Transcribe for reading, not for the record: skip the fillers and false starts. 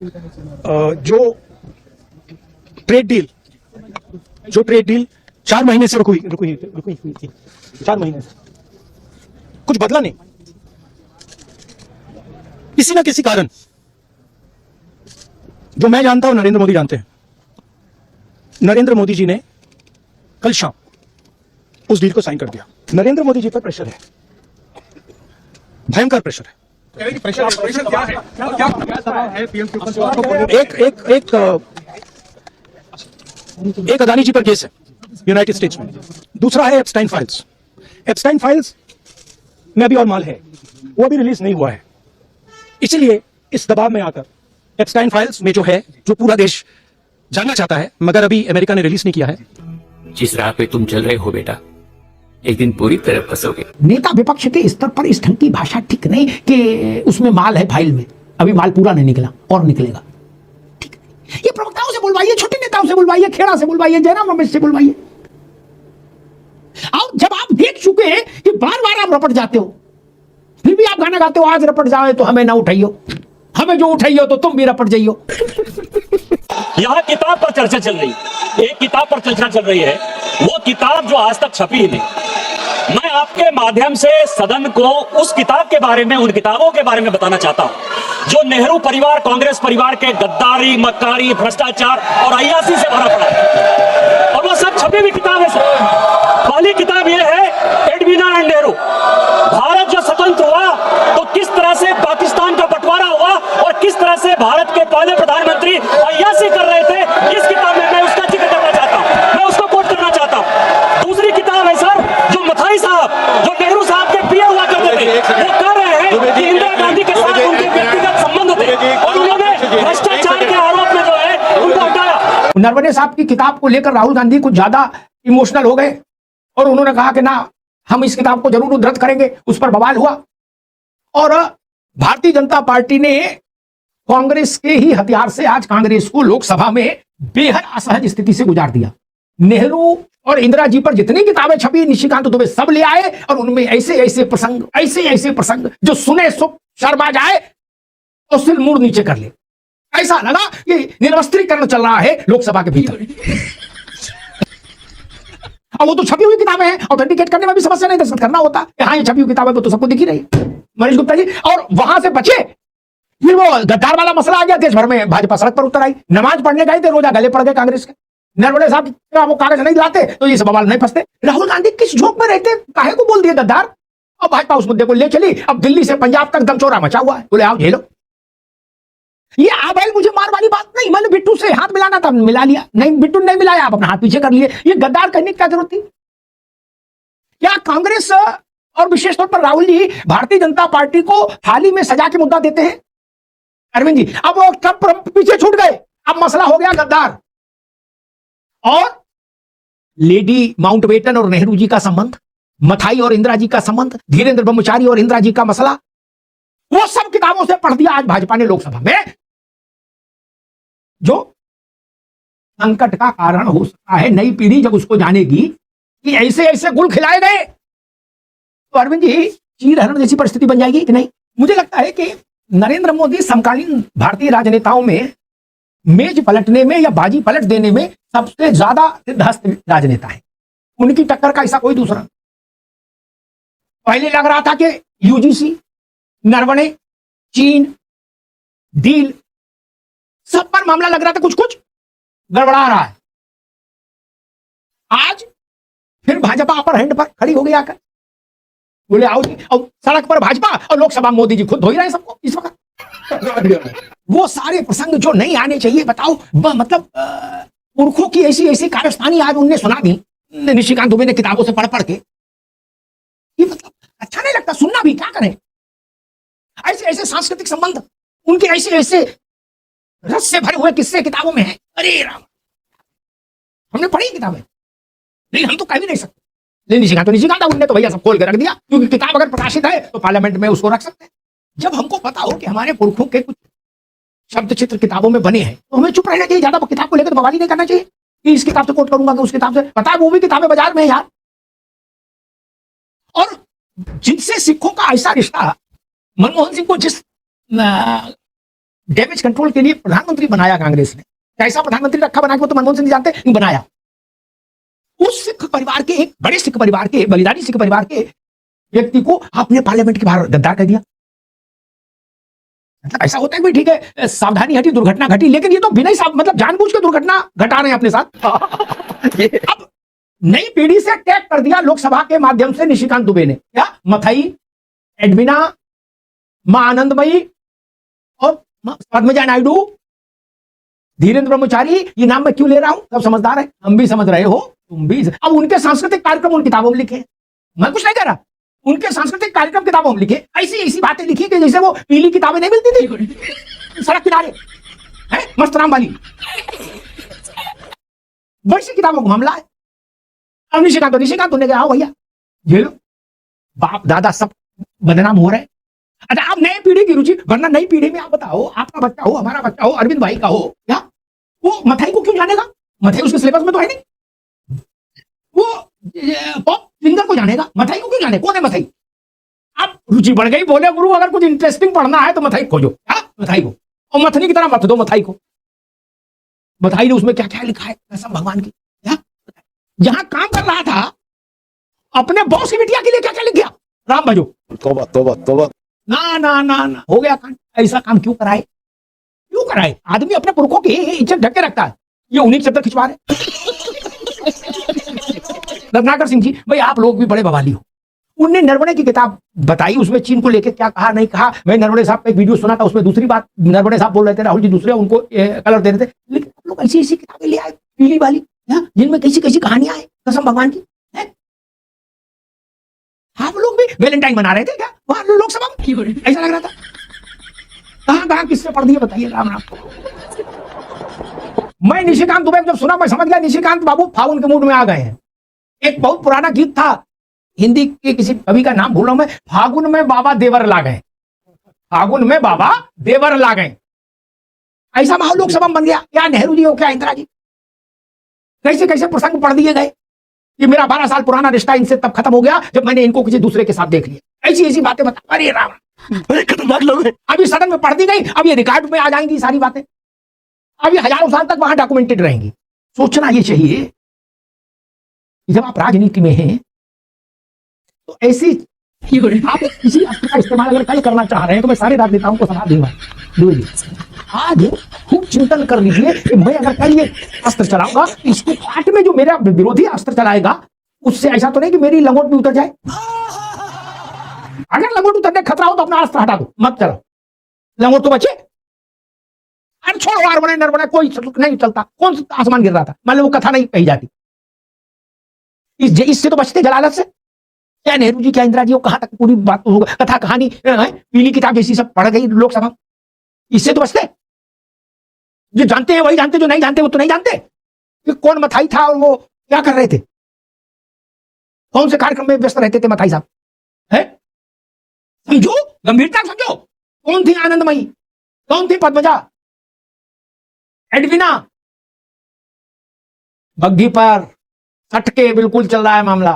जो trade deal 4 महीने से रुकी हुई थी, 4 महीने से कुछ बदला नहीं। किसी ना किसी कारण, जो मैं जानता हूं नरेंद्र मोदी जानते हैं, नरेंद्र मोदी जी ने कल शाम उस डील को साइन कर दिया। नरेंद्र मोदी जी पर प्रेशर है, भयंकर प्रेशर है। प्रेशर क्या है? क्या है पीएम के ऊपर? एक अदानी जी पर केस है यूनाइटेड स्टेट्स में, दूसरा है एप्स्टाइन फाइल्स। एप्स्टाइन फाइल्स में अभी और माल है, वो अभी रिलीज नहीं हुआ है। इसलिए इस दबाव में आकर एप्स्टाइन फाइल्स में जो है, जो पूरा देश जानना चाहता है, मगर अभी अमेरिका ने रिलीज नहीं किया है। जिस राह पे तुम चल रहे हो बेटा, एक दिन पूरी तरह फंसोगे। नेता विपक्ष के स्तर पर इस ढंग की भाषा ठीक नहीं कि उसमें माल है फाइल में, अभी माल पूरा नहीं निकला और निकलेगा। ठीक नहीं, ये प्रवक्ताओं से बुलवाइए, छोटे नेताओं से बुलवाइए, खेड़ा से बुलवाइए, जयराम रमेश से बुलवाइए। और जब आप देख चुके हैं कि बार बार आप रपट जाते हो, फिर भी आप गाना गाते हो, आज रपट जाओ तो हमें ना उठाइयो, हमें जो उठाइयो तो तुम भी रपट जाइयो। यहाँ किताब पर चर्चा चल रही है, एक किताब पर चर्चा चल रही है, वो किताब जो आज तक छपी ही नहीं। मैं आपके माध्यम से सदन को उस किताब के बारे में, उन किताबों के बारे में बताना चाहता हूं जो नेहरू परिवार, कांग्रेस परिवार के गद्दारी, मक्कारी, भ्रष्टाचार और अय्यासी से भरा पड़ा है, और वो सब छपी हुई किताब है सर। पहली किताब ये है एडविना एंड नेहरू, भारत जो स्वतंत्र हुआ तो किस तरह से पाकिस्तान का बंटवारा हुआ और किस तरह से भारत के पहले प्रधानमंत्री अय्यासी कर रहे थे, इस किताब में मैं उसका जिक्र करना चाहता हूं, मैं उसको कोट करना चाहता हूं। दूसरी किताब है सर, जो मथाई साहब, जो नेहरू साहब के पीए हुआ करते थे, वो कह रहे हैं कि इंदिरा गांधी के साथ उनके व्यक्तिगत संबंध थे और उन्होंने भ्रष्टाचार के आरोप में जो है उनको हटाया। नरवणे साहब की किताब को लेकर राहुल गांधी कुछ ज्यादा इमोशनल हो गए और उन्होंने कहा कि ना, हम इस किताब को जरूर उद्धृत करेंगे। उस पर बवाल हुआ और भारतीय जनता पार्टी ने कांग्रेस के ही हथियार से आज कांग्रेस को लोकसभा में बेहद असहज स्थिति से गुजार दिया। नेहरू और इंदिरा जी पर जितनी किताबें छपी, निशिकांत दुबे सब ले आए और उनमें ऐसे ऐसे प्रसंग जो सुने सुख शर्मा जाए और सिर मुड़ नीचे कर ले। ऐसा लगा कि निरवस्त्रीकरण चल रहा है लोकसभा के भीतर। और वो तो छपी हुई किताबें हैं, ऑथेंटिकेट करने में भी समस्या नहीं, दस्तखत करना होता है। हाँ, ये छपी हुई किताबें वो तो सबको दिख ही रही मनीष गुप्ता जी। और वहां से बचे, फिर वो गद्दार वाला मसला आ गया, देश भर में भाजपा सड़क पर उतर आई, नमाज पढ़ने गए थे, रोजा गले पड़ गए कांग्रेस के। नरवणे साहब वो कागज नहीं लाते तो ये सब बवाल नहीं फंसते। राहुल गांधी किस झोंक में रहते, काहे को बोल दिए गद्दार। अब भाजपा उस मुद्दे को ले चली, अब दिल्ली से पंजाब तक दमचोरा मचा हुआ है, बोले आओ झेलो। ये आबैल मुझे मार वाली बात नहीं, मैंने बिट्टू से हाथ मिलाना था, मिला लिया, नहीं बिट्टू नहीं मिलाया, आप अपना हाथ पीछे कर लिए। ये गद्दार कहने की क्या जरूरत थी? क्या कांग्रेस और विशेष तौर पर राहुल जी भारतीय जनता पार्टी को थाली में सजा के मुद्दा देते हैं? अरविंद जी, अब वो ट्रंप पीछे छूट गए, अब मसला हो गया गद्दार। और लेडी माउंटबेटन और नेहरू जी का संबंध, मथाई और इंदिरा जी का संबंध, धीरेन्द्र ब्रह्मचारी और इंदिरा जी का मसला, वो सब किताबों से पढ़ दिया आज भाजपा ने लोकसभा में, जो संकट का कारण हो सकता है। नई पीढ़ी जब उसको जानेगी कि ऐसे ऐसे गुल खिलाए गए, तो अरविंद जी चीरहरण जैसी परिस्थिति बन जाएगी कि नहीं? मुझे लगता है कि नरेंद्र मोदी समकालीन भारतीय राजनेताओं में मेज पलटने में या बाजी पलट देने में सबसे ज्यादा सिद्धहस्त राजनेता है। उनकी टक्कर का ऐसा कोई दूसरा। पहले लग रहा था कि यूजीसी, नरवणे, चीन, डील, सब पर मामला लग रहा था कुछ कुछ गड़बड़ा रहा है। आज फिर भाजपा अपर हैंड पर खड़ी हो गई आकर, बोले आओ जी, और सड़क पर भाजपा और लोकसभा मोदी जी खुद धो ही रहे हैं सबको इस वक्त। वो सारे प्रसंग जो नहीं आने चाहिए, बताओ, मतलब पुरखों की ऐसी ऐसी कारस्तानी आज उनने सुना दी निशिकांत दुबे ने किताबों से पढ़ पढ़ के। ये मतलब अच्छा नहीं लगता, सुनना भी क्या करें। ऐसे ऐसे सांस्कृतिक संबंध, उनके ऐसे ऐसे रस से भरे हुए किस्से किताबों में है। अरे राम, हमने पढ़ी किताबें, लेकिन हम तो कह भी नहीं सकते। लेकिन निशिकांत उनने तो भैया सब खोल के रख दिया, क्योंकि किताब अगर प्रकाशित है तो पार्लियामेंट में उसको रख सकते हैं। जब हमको पता हो कि हमारे पुरखों के कुछ शब्द चित्र किताबों में बने हैं, तो हमें चुप रहना चाहिए, ज्यादा किताब को लेकर बवाल नहीं करना चाहिए कि इस किताब से कोट करूंगा कि उस किताब से। पता है वो भी किताबें बाजार में है यार। और जिनसे सिखों का ऐसा रिश्ता, मनमोहन सिंह को जिस डैमेज कंट्रोल के लिए प्रधानमंत्री बनाया कांग्रेस ने। कैसा प्रधानमंत्री रखा बना के, वो तो मनमोहन सिंह नहीं जानते, लेकिन बनाया। उस सिख परिवार के, एक बड़े सिख परिवार के, बलिदानी सिख परिवार के व्यक्ति को आपने पार्लियामेंट के बाहर गद्दार कर दिया। मतलब ऐसा होता है भाई, ठीक है सावधानी हटी, दुर्घटना घटी, लेकिन ये तो बिना ही मतलब जानबूझ के दुर्घटना घटा रहे हैं अपने साथ। अब नई पीढ़ी से टैग कर दिया लोकसभा के माध्यम से निशिकांत दुबे ने। क्या मथई, एडविना, मां आनंदमयी और पद्मजा नायडू, धीरेन्द्र ब्रह्मचारी, ये नाम मैं क्यों ले रहा हूं, सब समझदार है, हम भी समझ रहे हो, तुम भी। अब उनके सांस्कृतिक कार्यक्रम उन किताबों में लिखे, मैं कुछ नहीं कह रहा, उनके सांस्कृतिक कार्यक्रम किताबों में लिखे, ऐसी ऐसी बातें लिखी कि जैसे वो पीली किताबें नहीं मिलती थी सड़क किनारे, है मस्त नाम वाली, वैसी किताबों का मामला है। अब निशिकांत ने कहा, आओ भैया ये लो, बाप दादा सब बदनाम हो रहे हैं। अच्छा, आप नई पीढ़ी की रुचि, वरना नई पीढ़ी में आप बताओ, आपका बच्चा हो, हमारा बच्चा हो, अरविंद भाई का हो, क्या वो मथाई को क्यों जानेगा? मथाई उसके सिलेबस में तो है नहीं। वो पॉप सिंगर को जानेगा, मथाई को क्यों जाने? कौन है मथाई? आप रुचि बढ़ गई, बोले गुरु अगर कुछ इंटरेस्टिंग पढ़ना है तो मथाई खोजो, मथाई को, और मथनी की तरह मत दो मथाई को। मथाई ने उसमें क्या क्या लिखा है कसम भगवान की। जहां काम कर रहा था अपने बॉस की बिटिया के लिए क्या क्या लिख गया, राम भजो। तौबा तौबा तौबा। ना ना ना ना, हो गया कांड। ऐसा काम क्यों कराए, क्यों कराए? आदमी अपने पुरखों की इज्जत ढक के रखता है, ये उन्हीं चक्कर खिंचवा रहे। रत्नाकर सिंह जी, भाई आप लोग भी बड़े बवाली हो। उनने नरवणे की किताब बताई, उसमें चीन को लेकर क्या कहा नहीं कहा। मैं नरवणे साहब का एक वीडियो सुना था, उसमें दूसरी बात नरवणे साहब बोल रहे थे, राहुल जी दूसरे उनको कलर दे रहे थे। लेकिन आप लोग ऐसी ऐसी किताबें ले आए पीली वाली, जिनमें कैसी कैसी कहानियां है कसम भगवान की। आप लोग भी वैलेंटाइन मना रहे थे क्या वहां लोकसभा में? ऐसा लग रहा था। कहां कहां किससे पढ़ दिया बताइए राम राम। मैं निशिकांत दुबे जब सुना, मैं समझ गया निशिकांत बाबू फागुन के मूड में आ गए हैं। एक बहुत पुराना गीत था, हिंदी के किसी कवि का नाम भूल रहा हूं मैं, फागुन में बाबा देवर ला गए, फागुन में बाबा देवर ला गए। ऐसा माहौल लोकसभा में बन गया। क्या नेहरू जी हो, क्या इंदिरा जी, कैसे कैसे प्रसंग पढ़ दिए गए। ये मेरा 12 साल पुराना रिश्ता इनसे तब खत्म हो गया जब मैंने इनको किसी दूसरे के साथ देख लिया। ऐसी ऐसी बातें बता, अरे राम, बड़े खतरनाक लोग हैं। अभी सदन में पढ़ दी गई, अब ये रिकॉर्ड में आ जाएंगी सारी बातें, अब ये हजारों साल तक वहां डॉक्यूमेंटेड रहेंगी। सोचना ये चाहिए कि जब आप राजनीति में हैं तो ऐसी आप किसी अस्त्र का इस्तेमाल अगर कल करना चाह रहे हैं तो मैं सारे राजनेताओं को सलाह दूंगा, आज खूब चिंतन कर लीजिए कि मैं अगर कल ये अस्त्र चलाऊंगा तो इसके पार्ट में जो मेरा विरोधी अस्त्र चलाएगा उससे ऐसा तो नहीं कि मेरी लंगोट भी उतर जाए। अगर लंगोट उतरने खतरा हो तो अपना अस्त्र हटा दो, मत चलो, लंगोट तो बचे। अरे छोड़ो, आर बने नर बने, कोई नहीं चलता। कौन सा आसमान गिर रहा था, मान लो वो कथा नहीं कही जाती। इससे तो बचते जलालत से। क्या नेहरू जी, क्या इंदिरा जी, कहां तक पूरी बात होगा, कथा कहानी पीली किताब जैसी सब पढ़ गई लोकसभा, इससे तो बचते। जो जानते हैं वही जानते, जो नहीं जानते वो तो नहीं जानते कि कौन मथाई था और वो क्या कर रहे थे, कौन से कार्यक्रम में व्यस्त रहते थे मथाई साहब, है? समझो, गंभीरता समझो। कौन थी आनंदमयी, कौन थी पद्मजा, एडविना, बग्घी पर सटके बिल्कुल चल रहा है मामला।